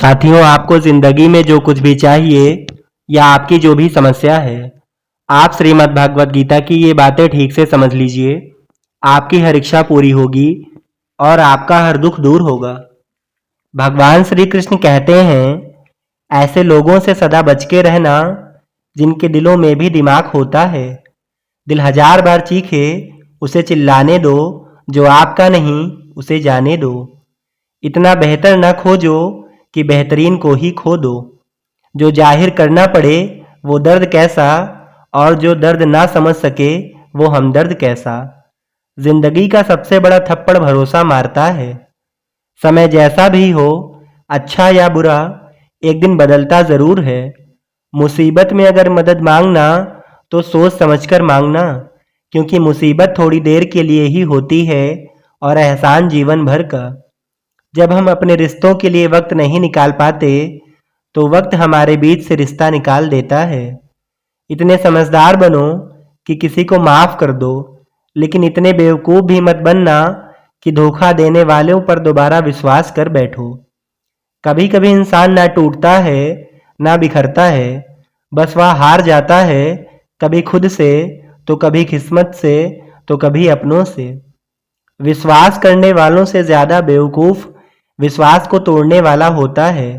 साथियों, आपको जिंदगी में जो कुछ भी चाहिए या आपकी जो भी समस्या है, आप श्रीमद् भागवत गीता की ये बातें ठीक से समझ लीजिए। आपकी हर इच्छा पूरी होगी और आपका हर दुख दूर होगा। भगवान श्री कृष्ण कहते हैं, ऐसे लोगों से सदा बच के रहना जिनके दिलों में भी दिमाग होता है। दिल हजार बार चीखे, उसे चिल्लाने दो, जो आपका नहीं उसे जाने दो। इतना बेहतर न खोजो कि बेहतरीन को ही खो दो। जो जाहिर करना पड़े वो दर्द कैसा, और जो दर्द ना समझ सके वो हमदर्द कैसा। जिंदगी का सबसे बड़ा थप्पड़ भरोसा मारता है। समय जैसा भी हो, अच्छा या बुरा, एक दिन बदलता जरूर है। मुसीबत में अगर मदद मांगना तो सोच समझकर मांगना, क्योंकि मुसीबत थोड़ी देर के लिए ही होती है और एहसान जीवन भर का। जब हम अपने रिश्तों के लिए वक्त नहीं निकाल पाते तो वक्त हमारे बीच से रिश्ता निकाल देता है। इतने समझदार बनो कि किसी को माफ कर दो, लेकिन इतने बेवकूफ़ भी मत बनना कि धोखा देने वालों पर दोबारा विश्वास कर बैठो। कभी कभी इंसान ना टूटता है ना बिखरता है, बस वह हार जाता है, कभी खुद से तो कभी किस्मत से तो कभी अपनों से। विश्वास करने वालों से ज़्यादा बेवकूफ़ विश्वास को तोड़ने वाला होता है।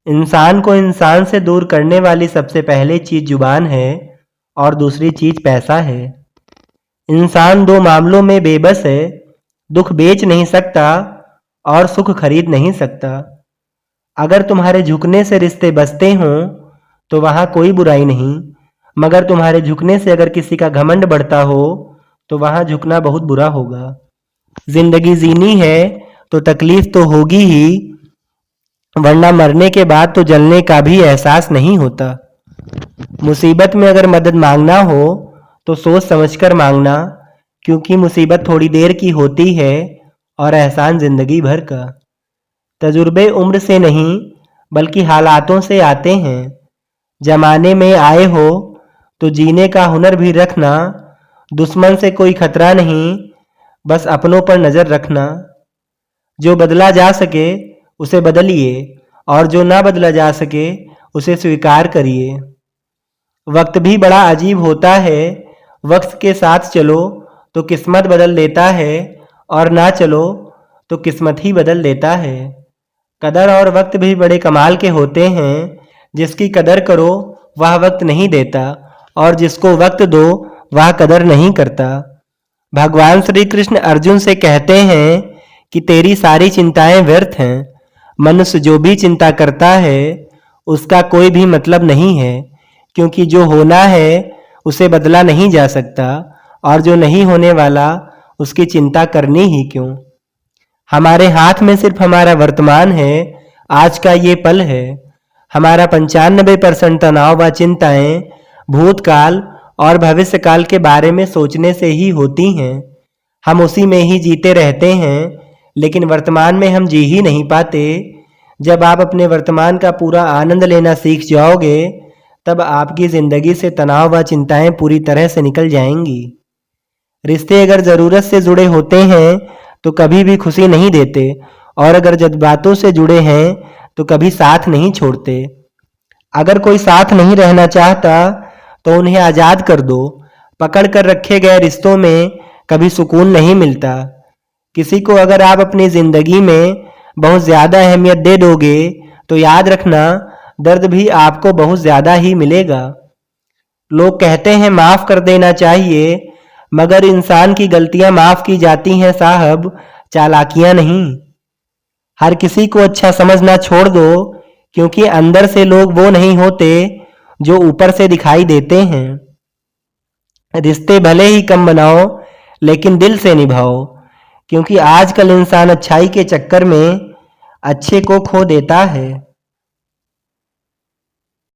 इंसान को इंसान से दूर करने वाली सबसे पहली चीज़ जुबान है और दूसरी चीज़ पैसा है। इंसान दो मामलों में बेबस है, दुख बेच नहीं सकता और सुख खरीद नहीं सकता। अगर तुम्हारे झुकने से रिश्ते बसते हों तो वहाँ कोई बुराई नहीं, मगर तुम्हारे झुकने से अगर किसी का घमंड बढ़ता हो तो वहाँ झुकना बहुत बुरा होगा। जिंदगी जीनी है तो तकलीफ तो होगी ही, वरना मरने के बाद तो जलने का भी एहसास नहीं होता। मुसीबत में अगर मदद मांगना हो तो सोच समझकर मांगना, क्योंकि मुसीबत थोड़ी देर की होती है और एहसान जिंदगी भर का। तजुर्बे उम्र से नहीं बल्कि हालातों से आते हैं। जमाने में आए हो तो जीने का हुनर भी रखना। दुश्मन से कोई खतरा नहीं, बस अपनों पर नज़र रखना। जो बदला जा सके उसे बदलिए और जो ना बदला जा सके उसे स्वीकार करिए। वक्त भी बड़ा अजीब होता है, वक्त के साथ चलो तो किस्मत बदल देता है और ना चलो तो किस्मत ही बदल देता है। कदर और वक्त भी बड़े कमाल के होते हैं। जिसकी कदर करो वह वक्त नहीं देता और जिसको वक्त दो वह कदर नहीं करता। भगवान श्री कृष्ण अर्जुन से कहते हैं कि तेरी सारी चिंताएं व्यर्थ हैं। मनुष्य जो भी चिंता करता है उसका कोई भी मतलब नहीं है, क्योंकि जो होना है उसे बदला नहीं जा सकता और जो नहीं होने वाला उसकी चिंता करनी ही क्यों। हमारे हाथ में सिर्फ हमारा वर्तमान है, आज का ये पल है। हमारा 95% तनाव व चिंताएं भूतकाल और भविष्यकाल के बारे में सोचने से ही होती हैं। हम उसी में ही जीते रहते हैं, लेकिन वर्तमान में हम जी ही नहीं पाते। जब आप अपने वर्तमान का पूरा आनंद लेना सीख जाओगे तब आपकी ज़िंदगी से तनाव व चिंताएं पूरी तरह से निकल जाएंगी। रिश्ते अगर ज़रूरत से जुड़े होते हैं तो कभी भी खुशी नहीं देते, और अगर जज्बातों से जुड़े हैं तो कभी साथ नहीं छोड़ते। अगर कोई साथ नहीं रहना चाहता तो उन्हें आज़ाद कर दो। पकड़ कर रखे गए रिश्तों में कभी सुकून नहीं मिलता। किसी को अगर आप अपनी ज़िंदगी में बहुत ज़्यादा अहमियत दे दोगे तो याद रखना, दर्द भी आपको बहुत ज़्यादा ही मिलेगा। लोग कहते हैं माफ़ कर देना चाहिए, मगर इंसान की गलतियां माफ़ की जाती हैं साहब, चालाकियां नहीं। हर किसी को अच्छा समझना छोड़ दो, क्योंकि अंदर से लोग वो नहीं होते जो ऊपर से दिखाई देते हैं। रिश्ते भले ही कम बनाओ लेकिन दिल से निभाओ, क्योंकि आजकल इंसान अच्छाई के चक्कर में अच्छे को खो देता है।